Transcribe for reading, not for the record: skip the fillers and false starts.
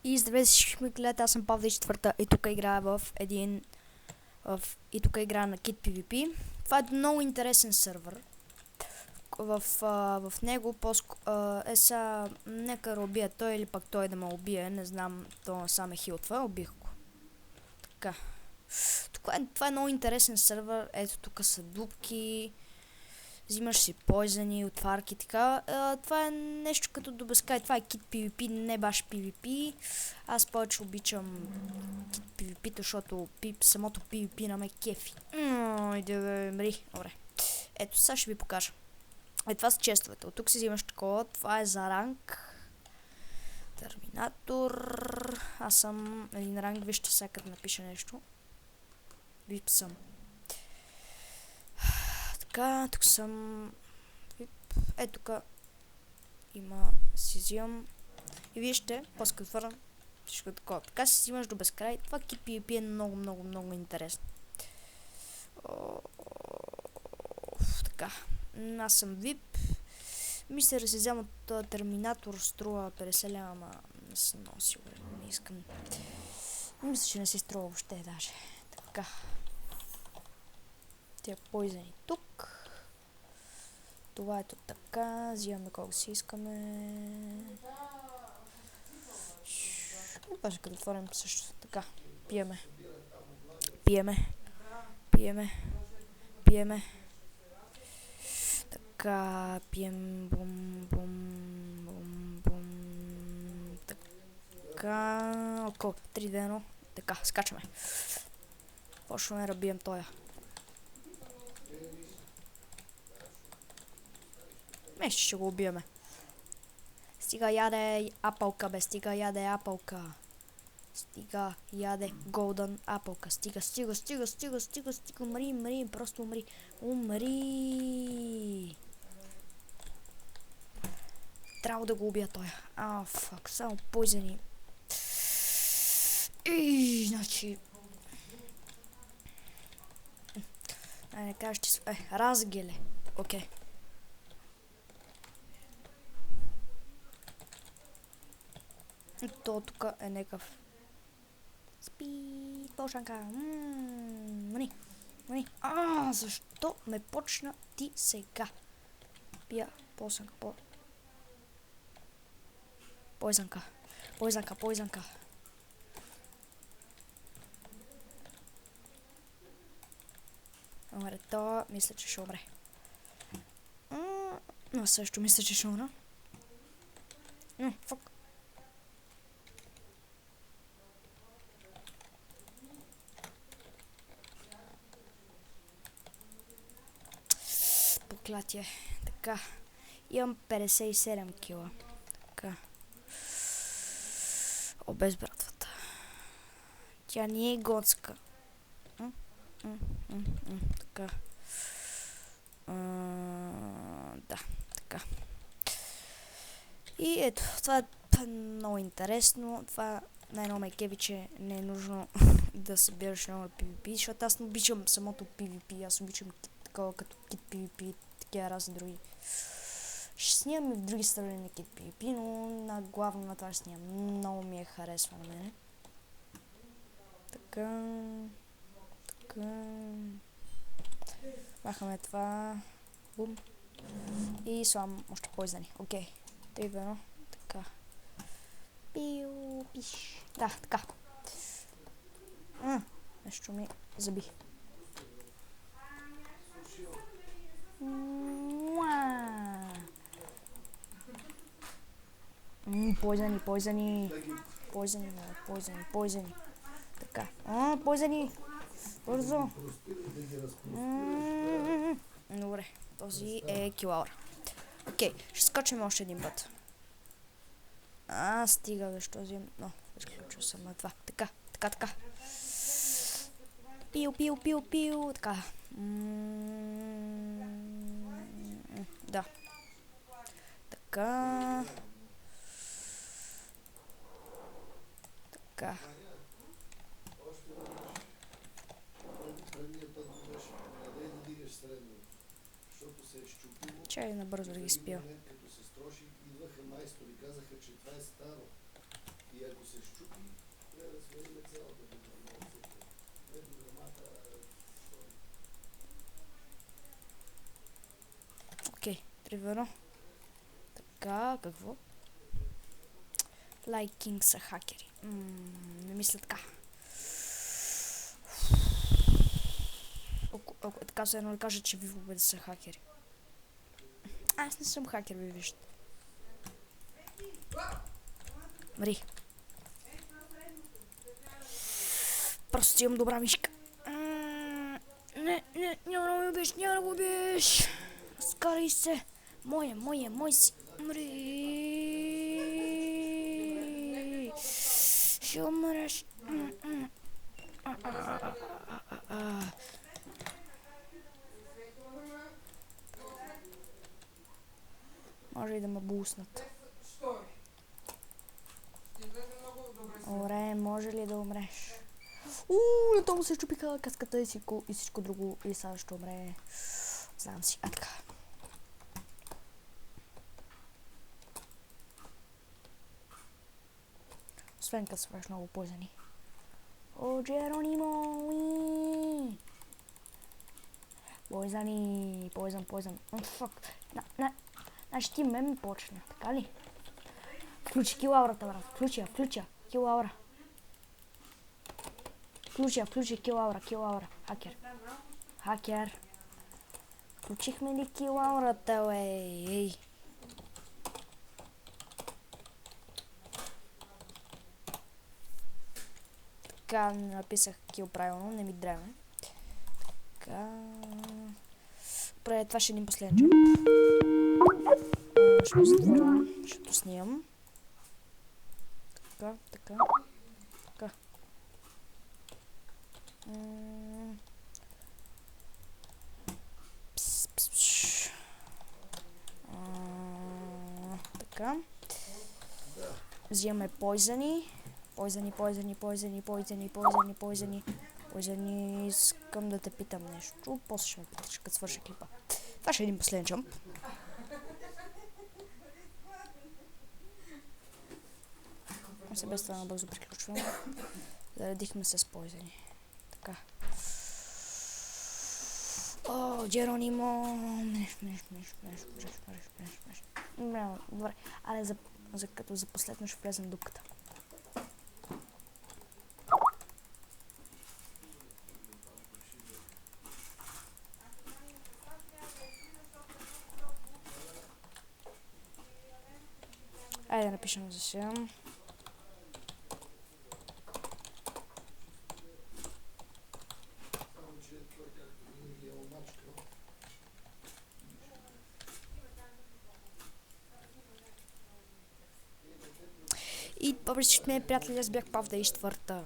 И здравейте всички ме гледате, аз съм Павла и четвърта и тук играя и тук играя на Kit PvP. Това е много интересен сървър. В него нека да убия той или пък той да ме убие, не знам, то сам е хилтва, убих го. Така. Това е много интересен сървър, ето тук са дупки. Взимаш си поизани, отварки, така. Това е нещо като до безкрай. Това е Kit PvP, не баш PvP. Аз повече обичам Kit PvP, защото самото PvP на ме кефи. Иде бе, мри. Добре. Ето, сега ще ви покажа. Това са честовете. От тук си взимаш такова. Това е за ранг. Терминатор. Аз съм един ранг. Вижте сега като напиша нещо. Вип съм. Така, тук съм... Ето тук има... си взимам... И вижте, после като отвърна всичко такова. Така си взимаш до безкрай. Това Kit PvP е много интересно. Така. Аз съм VIP. Мисля да си взема от терминатор, струва 50 лева, ама не съм много сигурен. Не искам. Мисля, че не си струва въобще даже. Така. Тия поизани тук. Това ето така. Взимаме колко си искаме. Обаче като отворим също. Така. Пиеме. Така. Пием. Бум. Така. Около 3-2-1. Така. Скачаме. Почваме да бием тоя. Ще го убиеме. Стига яде апълка, бе. Стига яде апълка. Стига яде голден апълка. Стига. Умри. Просто умри. Умри. Трябва да го убия той. Фак. Само поизани. Значи... Не кажа, че... разгеле. Окей. То тук е некъв. Спи, полшанка. Мани. Защо ме почна ти сега? Пия, полшанка, Поизанка. Добре, то мисля, че ще умре. Но също мисля, че ще умра. Фак. Проклятие. Така. Имам 57 кила. Така. Без братвата. Тя не е готска. Така. Да, така. И ето, това е много интересно. Това най-много ме кеби, че не е нужно да събираш много PvP, защото аз не обичам самото PvP, аз обичам такова като Kit PvP и такива разни други. Ще снимам и в други страни на Kit PvP, но главно на това ще снимам. Много ми харесва на мене. Така. Махаме това. Бум. И слагам още поизани. Окей. Тъй така. Пиш. Да, така. Нещо ми заби. Поизани. Така. Поизани. Бързо. Добре. Този е килаура. Окей, ще скочим още един път. Стига бе, що взимам. Но, изключва съм на това. Така. Пил. Така. Да. Така. Чай набързо да ги спия. Окей, примерно. Така, какво? Лайкинг са хакери. Не мисля така. Ако е така, се едно да кажа, че ви в обеда са хакери. Аз не съм хакер, ви виждате. Мари. Просто имам добра мишка. Не, няма да го убиеш, няма да го убиеш. Скарай се. Мой си. Умри. Ще умреш. Може и да ме буснат. Добре, може ли да умреш? На тому се щупиха каската и всичко друго и сега ще умре. Знам си. А така. Освен като свърш много поизани. О, Джеронимо! Поизани, поизан. Фак. Значи ти ме ми почне, така ли? Включи килаурата, брат. Включи. Килаура. Включи килаура. Хакер. Включихме ли килаурата, уей? Така, написах кил правилно, не ми драме. Така... Добре, това ще е един последен джамп. Ще го затворя, ще снимам. Така. Така. Взимаме поизани. Поизани. Искам да те питам нещо. После ще ме питаш, като свърша клипа. Това ще е един последен джамп. Се без това набързо приключвам. Заредихме се с поизани. Така. О, Джеронимо! Добре. Але като за последно ще влезем в дупката. Айде да напишем за сега. И добре, всички ме приятели, аз бях Павда и четвърта.